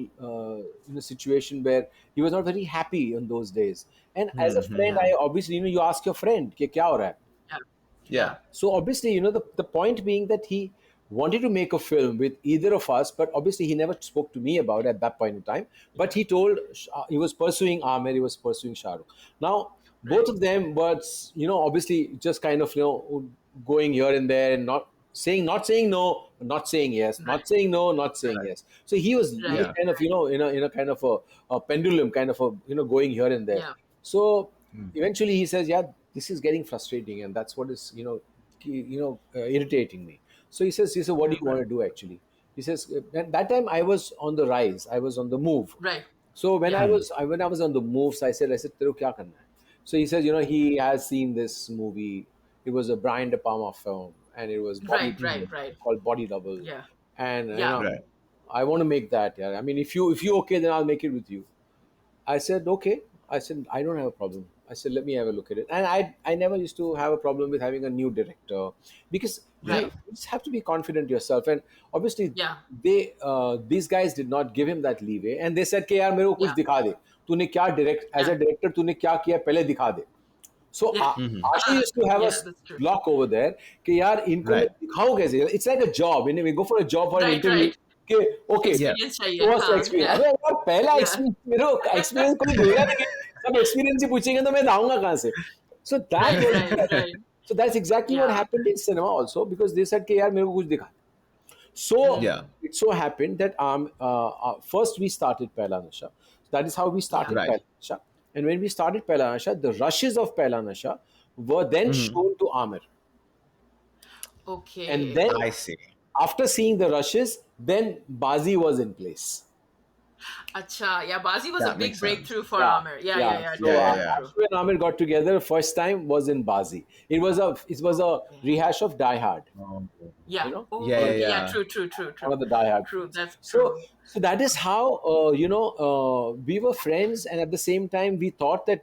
in a situation where he was not very happy in those days. And as a friend, I obviously, you ask your friend, कि क्या हो रहा है? Yeah. So obviously, the point being that he wanted to make a film with either of us, but obviously he never spoke to me about it at that point in time. But he told he was pursuing Aamir, he was pursuing Shah Rukh. Now, both of them were, obviously just kind of, going here and there, and not saying no, not saying yes, not saying no, not saying yes. So he was Right. kind of, in a kind of a pendulum, kind of going here and there. Yeah. So eventually he says, yeah, this is getting frustrating, and that's what is irritating me. So he says, what do you want to do actually? He says, at that time I was on the rise, I was on the move. Right. So when I was on the moves, I said, "Tero kya karna hai?" So he says, he has seen this movie. It was a Brian De Palma film, and it was Right. called Body Double. Yeah. And Yeah. Right. I want to make that. Yeah, I mean, if you okay, then I'll make it with you. I said, okay. I said, I don't have a problem. I said, let me have a look at it. And I never used to have a problem with having a new director because Yeah. you just have to be confident yourself. And obviously, Yeah. these guys did not give him that leeway. And they said, कि यार मेरे को कुछ Yeah. दिखा दे. तूने क्या direct as a Yeah. director तूने क्या किया पहले दिखा दे. So Yeah. Ashu used to have a Yeah, that's true. block over there कि यार इनको मैं Right. दिखाऊं कैसे? It's like a job. You know, we go for a job for an Right, interview. right. कि okay, Yeah. Experience चाहिए. show us the हाँ, experience. yeah. अबे यार पहला Yeah. experience मेरे को experience कोई देगा नहीं. सब experience ही पूछेंगे तो मैं लाऊंगा कहाँ से? So that Right, was right, right. so that's exactly what Yeah. happened in cinema also because they said कि यार मेरे को कुछ दिखा. So Yeah. it so happened that first we started Pehla Nasha. That is how we started Right. Pehla Nasha. And when we started Pehla Nasha, the rushes of Pehla Nasha were then shown to Aamir. Okay. And then I see. after seeing the rushes, then Bazi was in place. Acha, yeah, Bazi was That a big makes sense. breakthrough for Yeah, Aamir. Yeah. So True, Yeah. true. Ashu and Aamir got together. First time was in Bazi. It was a rehash of Die Hard. Yeah. You know? Oh, Yeah, okay. yeah. True. One of the Die Hard. True, films. that's So true. so that is how we were friends, and at the same time we thought that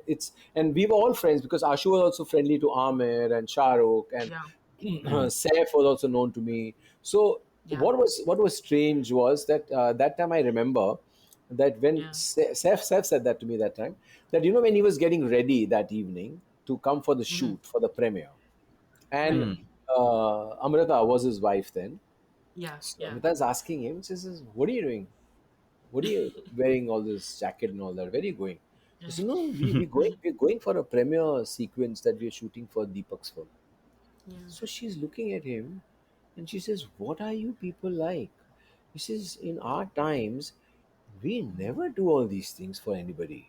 it's and we were all friends because Ashu was also friendly to Aamir and Shah Rukh and Yeah. Saif was also known to me. So Yeah. what was strange was that that time I remember that when Yeah. Saif said that to me that time that when he was getting ready that evening to come for the shoot for the premiere, and Amrita was his wife then. Yeah. So Amrita's asking him, she says, "What are you doing? What are you wearing all this jacket and all that? Where are you going?" He said, "No, we're going for a premiere sequence that we're shooting for Deepak's film." So she's looking at him and she says, "What are you people like?" He says, "In our times, we never do all these things for anybody.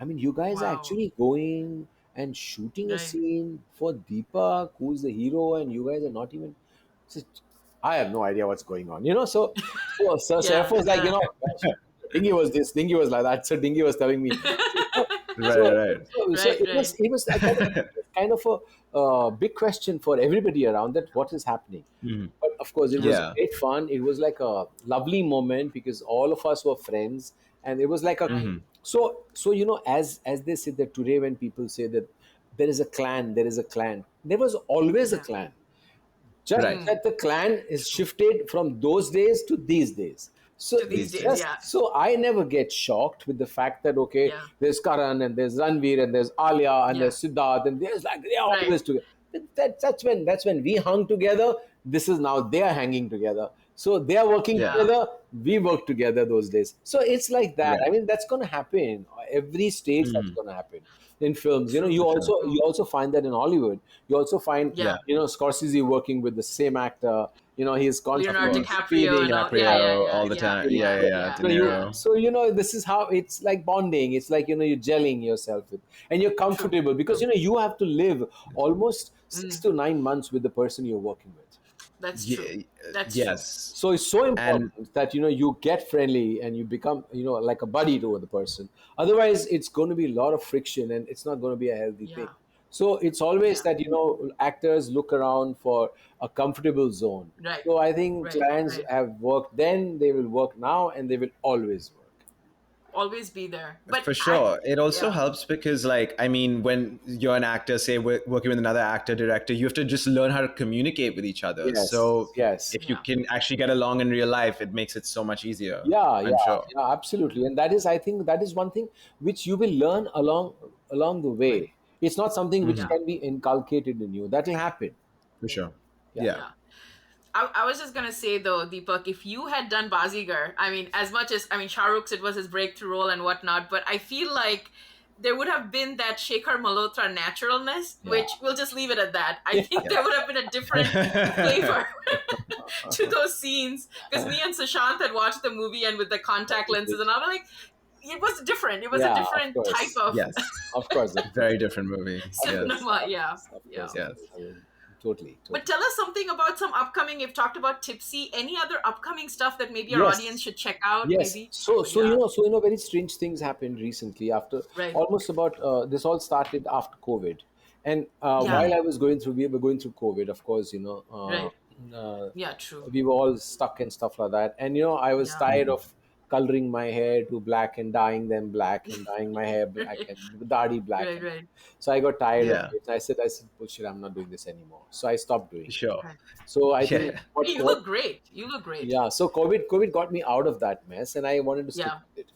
I mean, you guys are Wow. actually going and shooting a Right. scene for Deepak, who's the hero, and you guys are not even." So I have no idea what's going on, So Yeah. Saif was like, Dingy was this, Dingy was like that. So Dingy was telling me. Right. Right. So it was a kind of a big question for everybody around that what is happening. But of course, it was Yeah. great fun. It was like a lovely moment because all of us were friends, and it was like a so as they say that today when people say that there is a clan, there is a clan. There was always a clan. Just Right. that the clan is shifted from those days to these days. So To these it's days, just yeah. so I never get shocked with the fact that okay, Yeah. there's Karan and there's Ranveer and there's Alia and Yeah. there's Siddharth and there's like they're Right. always together. That's when we hung together. This is now they are hanging together. So they are working Yeah. together. We work together those days. So it's like that. Right. I mean, that's going to happen. Every stage that's going to happen in films. True, You for also sure. you also find that in Hollywood. You also find Yeah. Scorsese working with the same actor. He's constantly Leonardo course. DiCaprio and all. DiCaprio all the time. Yeah. De Niro. So this is how it's like bonding. It's like you're gelling yourself with, and you're comfortable because you have to live almost 6 to 9 months with the person you're working with. That's Yeah, true. That's true. yes. So it's so And important that you get friendly and you become like a buddy to the person. Otherwise, it's going to be a lot of friction and it's not going to be a healthy thing. Yeah. So it's always Yeah. that actors look around for a comfortable zone. Right. So I think Right. clans Right. have worked then, they will work now, and they will always work. Always be there. But for sure, it also yeah. helps because, when you're an actor, say working with another actor, director, you have to just learn how to communicate with each other. Yes, So yes. if you can actually get along in real life, it makes it so much easier. Yeah, I'm sure. yeah, absolutely. And I think that is one thing which you will learn along the way. Right. It's not something which Yeah. can be inculcated in you. That will happen. For sure. Yeah. Yeah. Yeah. I was just gonna say though, Deepak, if you had done Bazigar, as much as Shah Rukh's, it was his breakthrough role and whatnot, but I feel like there would have been that Shekhar Malhotra naturalness, which we'll just leave it at that. I think there would have been a different flavor to those scenes because me and Sushant had watched the movie and with the contact lenses, and I was like, it was different. It was a different type of Yes. Of course. Very different movie. Yes. cinema. Yeah. Of Yeah. course. Yes. Totally. But tell us something about some upcoming. You've talked about Tipsy. Any other upcoming stuff that maybe our Yes. audience should check out? Yes. Maybe. So Yeah. very strange things happened recently after Right. almost about this all started after COVID, and Yeah. while we were going through COVID, of course, Right. uh, Yeah. True. we were all stuck and stuff like that, and I was Yeah. tired of coloring my hair to black and dyeing them black and dyeing my hair black and dadi black. Right, right. So I got tired of Yeah. it. I said, bullshit, I'm not doing this anymore. So I stopped doing it. Sure. Right. So I think Yeah. You look great. You look great. yeah. So COVID got me out of that mess, and I wanted to stick Yeah. with it.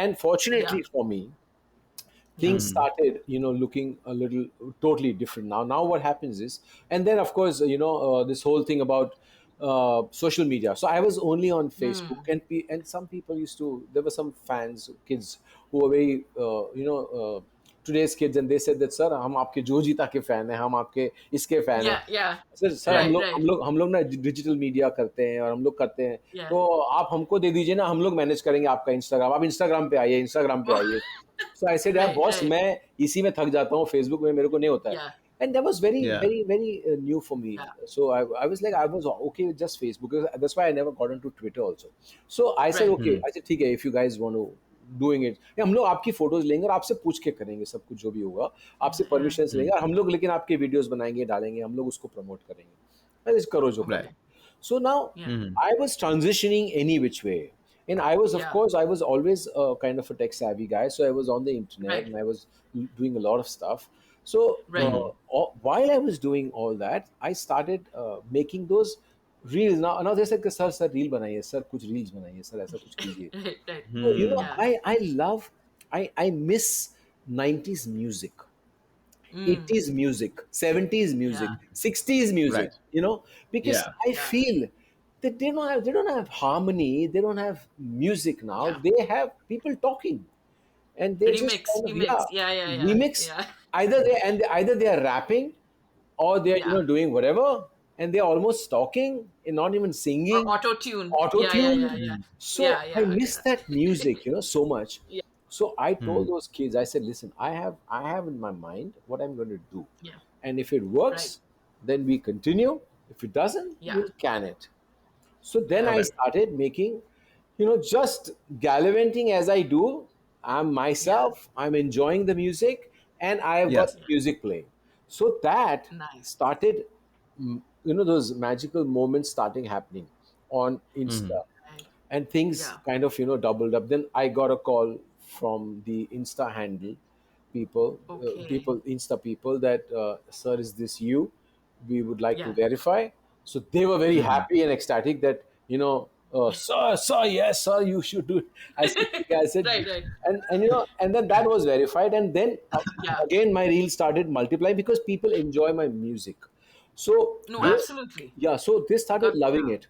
And fortunately for me, Yeah. things started looking a little totally different now what happens is, and then of course this whole thing about social media. So I was only on Facebook, and some people used to, there were some fans, kids who were very today's kids, and they said that, sir, हम आपके जो जीता के fan हैं, हम आपके इसके fan हैं. Yeah. Yeah. सर हम Right, लोग right. हम लोग हम लोग ना डिजिटल मीडिया करते हैं और हम लोग करते हैं, Yeah. तो आप हमको दे दीजिए ना, हम लोग मैनेज करेंगे आपका इंस्टाग्राम, आप इंस्टाग्राम पे आइए. So I said, Right, boss, right. मैं इसी में थक जाता हूँ, फेसबुक में मेरे को नहीं होता है. Yeah. And that was very, Yeah. very, very new for me. Yeah. So I was like, I was okay with just Facebook. That's why I never got into Twitter also. So I said, Right. okay, I said, ठीक है, if you guys want to doing it, हम लोग आपकी photos लेंगे और आपसे पूछ के करेंगे सब कुछ जो भी होगा, आपसे परमिशन लेंगे और हम लोग लेकिन आपके वीडियोस बनाएंगे, डालेंगे, हम लोग उसको प्रमोट करेंगे. अरे करो जो Right. करो. So now Yeah. I was transitioning any which way. And I was, of Yeah. course, I was always kind of a tech savvy guy. So I was on the internet Right. and I was doing a lot of stuff. So Right. while I was doing all that, I started making those reels. Now they said, sir, reel banaiye, sir, kuch reels banaiye, sir, aisa kuch kijiye. Right, right. So, Yeah. I love, I miss 90s music. 80s music, 70s music, Yeah. 60s music, Right. because Yeah. I Yeah. feel that they don't have harmony, they don't have music now. Yeah. They have people talking, and they just Remix. kind of, Remix. Yeah. remix. Yeah. Either they are rapping, or they are Yeah. doing whatever, and they are almost talking and not even Or singing. auto-tune. Auto-tune. Yeah. So Yeah. I miss that music, so much. Yeah. So I told those kids, I said, listen, I have in my mind what I'm going to do. Yeah. And if it works, then we continue. If it doesn't, Yeah. we'll can it. So then I Okay. started making, just gallivanting as I do. I'm myself, I'm enjoying the music, and I have got Yes. music playing. So that Nice. started, those magical moments starting happening on Insta. Right. And things Yeah. kind of doubled up. Then I got a call from the Insta handle people, Okay. Insta people, that sir, is this you? We would like to Yeah. verify. So they were very happy and ecstatic that sir, yes, sir, you should do it. I said, okay. I said, Right. and then that was verified, and then Yeah. again my reel started multiplying because people enjoy my music. So No, absolutely. yeah, so they started loving it.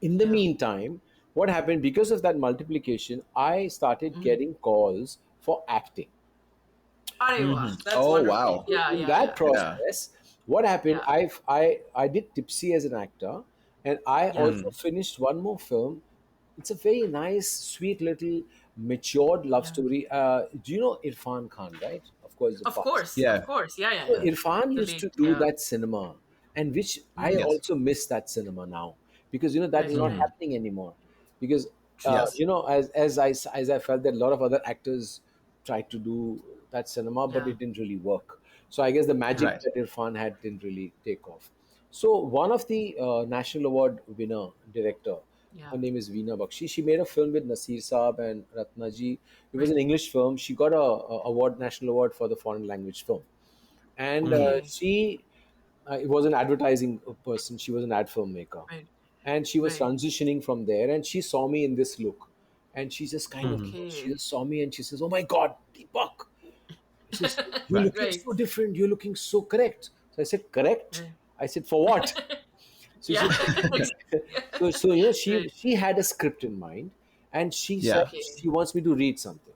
In the Yeah. meantime, what happened, because of that multiplication, I started getting calls for acting. Arewa. That's Oh, wonderful. wow. Yeah. In Yeah. that Yeah. process, what happened, Yeah. I did Tipsy as an actor, and I also finished one more film. It's a very nice, sweet little matured love story. Do you know Irfan Khan, right? Of course, the Of past. course. Yeah. Of course. Yeah. So Irfan used to do Yeah. that cinema, and which I Yes. also miss that cinema now, because that is not happening anymore. Because Yes. as I felt that a lot of other actors tried to do that cinema, but Yeah. it didn't really work. So I guess the magic Right. that Irfan had didn't really take off. So one of the national award winner director, Yeah. her name is Veena Bakshi. She made a film with Nasir Saab and Ratna ji. It was Right. an English film. She got a award, national award for the foreign language film. And Okay. she was an advertising person. She was an ad filmmaker, Right. and she was Right. transitioning from there. And she saw me in this look, and she just kind of, Okay. she just saw me, and she says, "Oh my God, Deepak!" She says, "You're Right. looking Right. so different. You're looking so correct." So I said, "Correct?" Right. I said, "For what?" So, Yeah. so Right. she had a script in mind, and she Yeah. said Okay. she wants me to read something.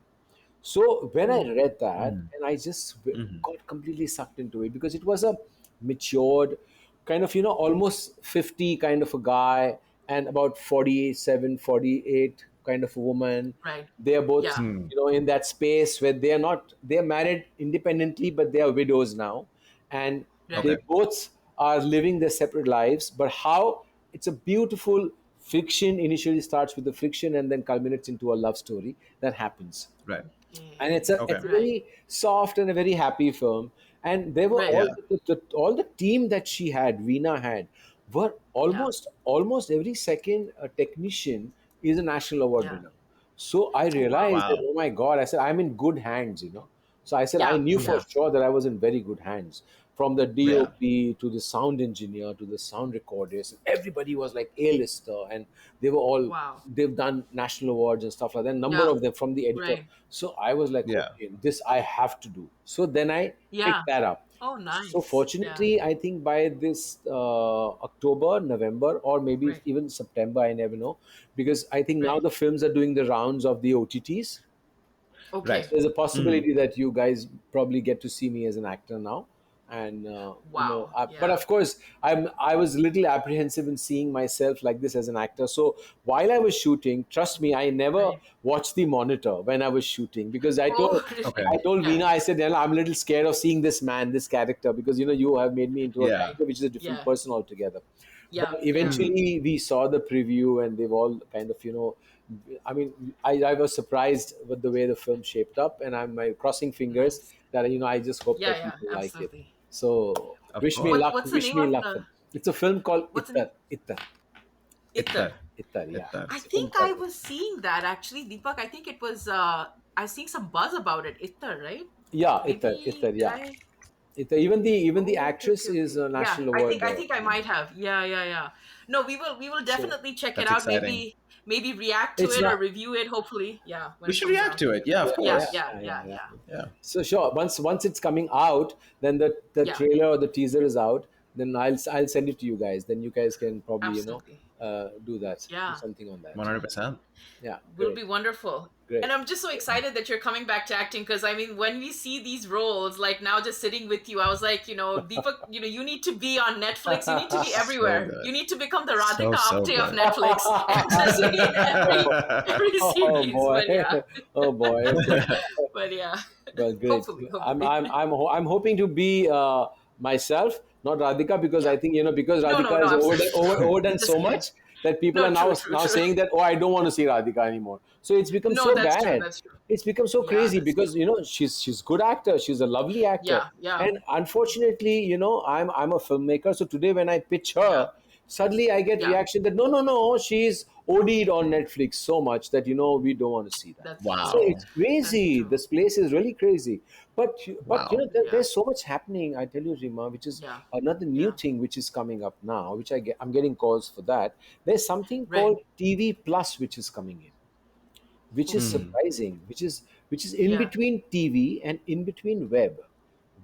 So when I read that, Mm. and I just got completely sucked into it, because it was a matured kind of, almost 50 kind of a guy, and about 47, 48 kind of a woman. Right. They are both, Yeah. in that space where they're married independently, but they are widows now. And Right. they Okay. both are living their separate lives. But how it's a beautiful friction initially starts with the friction and then culminates into a love story that happens. Right. And it's Okay. a very soft and a very happy film. And there were Right. all Yeah. all the team that she had, Veena had, were almost every second technician is a national award Yeah. winner. So I realized that, Wow. oh my God, I said, I'm in good hands, you know. So I said, I Yeah. knew for Yeah. sure that I was in very good hands. From the Yeah. DOP to the sound engineer to the sound recorders, everybody was like A-lister, and they were all, Wow. they've done national awards and stuff like that. Number Yeah. of them from the editor. Right. So I was like, Yeah. okay, this I have to do. So then I Yeah. picked that up. Oh, So nice. Yeah. fortunately, I think by this October, November, or maybe Right. even September, I never know, because I think now Right. the films are doing the rounds of the OTTs. Right. Okay. There's a Mm. possibility that you guys probably get to see me as an actor now, and Wow. but Yeah. of course, I was a little apprehensive in seeing myself like this as an actor. So while I was shooting, trust me, I never Right. watched the monitor when I was shooting, because Oh, Okay. really? I told Yeah. Veena, I said, "Nella, I'm a little scared of seeing this man, this character, because you have made me into a Yeah. character which is a different Yeah. person altogether." But Yeah. Yeah. Mm. eventually, we saw the preview, and they've all kind of, I mean, I was surprised with the way the film shaped up, and I'm crossing fingers Nice. that I just hope Yeah. that Yeah. people like it. Absolutely. So Of wish me course. luck. What's the Wish name me of luck. the? It's a film called What's the name? Ittar. Ittar. Ittar. Ittar. Ittar. Yeah, Ittar. I it's a film think I called. was seeing that actually, Deepak. I think it was. I was seeing some buzz about it. Ittar, right? Yeah, Ittar. Maybe Ittar. did Yeah. I? Ittar. Even the Oh, okay, actress okay, is okay. a Yeah, national I award think I think I winner. might have. Yeah, yeah, yeah. No, we will So definitely check it That's out. exciting. Maybe react to it's it or not. review it. Hopefully, yeah, when We it should comes react out. to it. Yeah, of Yeah, yeah, Yeah, course. yeah, yeah, yeah, yeah, yeah. yeah, Yeah. So sure, once it's coming out, then the yeah. trailer or the teaser is out. Then I'll send it to you guys. Then you guys can probably Absolutely. do that, do Yeah. something on that. 100%. Yeah, Will great, be wonderful. And great. I'm just so excited that you're coming back to acting because I mean, when we see these roles, like now just sitting with you, I was like, Deepak, you need to be on Netflix. You need to be So everywhere. good. You need to become the So, Radhika so Apte of good. Netflix and just be in every Oh series. boy, But yeah, oh boy. Okay. but yeah, Well, great. hopefully, I'm hopefully. I'm I'm ho- I'm hoping to be myself, not Radhika, because Yeah. I think because No, no, Radhika no, is absolutely. overdone Just so kidding. much that people No, are true, true, now true. saying that, oh, I don't want to see Radhika anymore. So it's become No, so that's true. bad. That's true. It's become so Yeah, crazy that's because true. she's good actor. She's a lovely actor, Yeah, yeah, and unfortunately, I'm a filmmaker. So today when I pitch yeah, her, suddenly I get yeah. reaction that no, she's OD'd on Netflix so much that we don't want to see that. That's So true. it's Wow. That's crazy. true. This place is really crazy. But Wow. Yeah, there's so much happening. I tell you, Rima, which is yeah, another new yeah. thing which is coming up now, which I'm getting calls for that. There's something Right. called TV Plus which is coming in, which is Okay. Mm. surprising, which is in Yeah. between TV and in between web.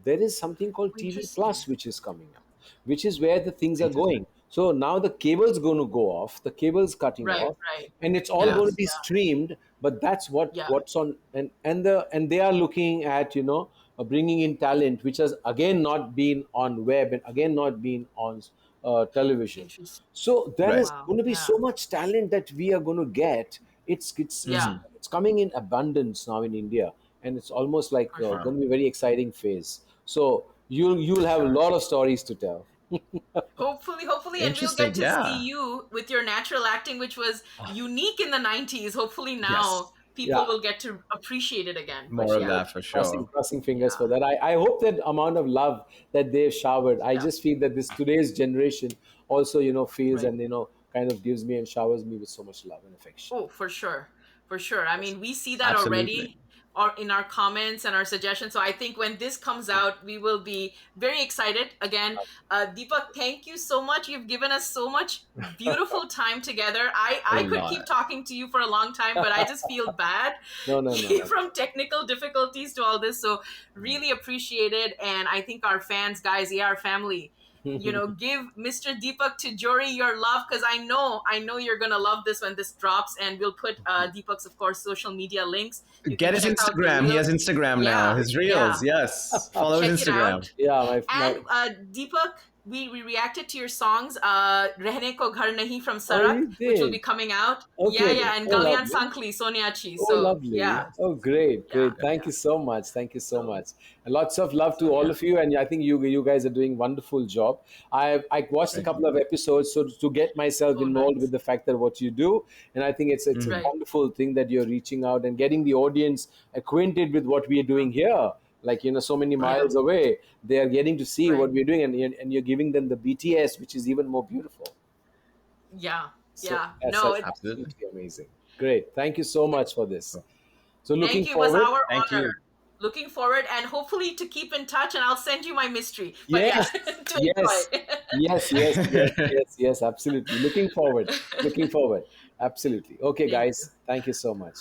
There is something called Oh, TV interesting. Plus which is coming up, which is where the things are Interesting. going. So now the cable's going to go off, the cable's cutting Right. off, Right. and it's all Yeah. going to Yes. be streamed. But that's Yeah. what's on, and they are looking at bringing in talent which has again not been on web and again not been on television. Interesting. So there Right. is Wow. going to be Yeah. so much talent that we are going to get. It's Yeah. Hmm. it's coming in abundance now in India, and it's almost like For sure. Wow. going to be a very exciting phase. So you'll For have a sure. lot of stories to tell. Hopefully, and we'll Interesting. get to see Yeah. you with your natural acting, which was unique in the '90s. Hopefully, Yes. now people Yeah, will get to appreciate it again. But More of yeah, that for crossing sure. crossing fingers yeah, for that. I hope that amount of love that they've showered. I yeah. just feel that this today's generation also feels Right. and kind of gives me and showers me with so much love and affection. Oh, for sure. For sure. I mean, we see that Absolutely. already or in our comments and our suggestions. So I think when this comes out, we will be very excited. Again, Deepak, thank you so much. You've given us so much beautiful time together. A I could keep lot. talking to you for a long time, but I just feel bad No, no, no, no. from technical difficulties to all this. So really appreciate it. And I think our fans, guys, yeah, our family, give Mr. Deepak Tijori your love because I know you're gonna love this when this drops, and we'll put Deepak's, of course, social media links. You can Get his check out the Instagram. He has reels. Instagram now. Yeah, His yeah. reels. Yes. Follow Check his it out. Instagram. Yeah, And Deepak, we reacted to your songs, Rehne Ko Ghar Nahi from oh, Sarak, you which will be did. coming out. Yeah, Okay. yeah, and Oh, Galyan lovely. Sankli, Soniachi. Oh, So lovely. yeah, Oh, great, yeah, great. Thank yeah. you so much. Thank you so So much. And lots of love to all yeah, of you. And I think you guys are doing wonderful job. I watched a Thank couple you. of episodes so to get myself oh involved with nice. the fact that what you do. And I think it's a Mhm. Right. wonderful thing that you're reaching out and getting the audience acquainted with what we are doing here. Like so many Right. Yeah, miles away, they are getting to see right. what we're doing, and you're giving them the BTS, which is even more beautiful. Yeah, So yeah. that's No, that's it, Absolutely. absolutely amazing. Great. Thank you so much for this. So looking Thank you. It was forward. our Thank honor. you. Looking forward, and hopefully to keep in touch, and I'll send you my mystery. But Yes, yeah, to yes, enjoy. yes. Absolutely. Looking forward. Looking forward. Absolutely. Okay, Thank you. guys. Thank you so much.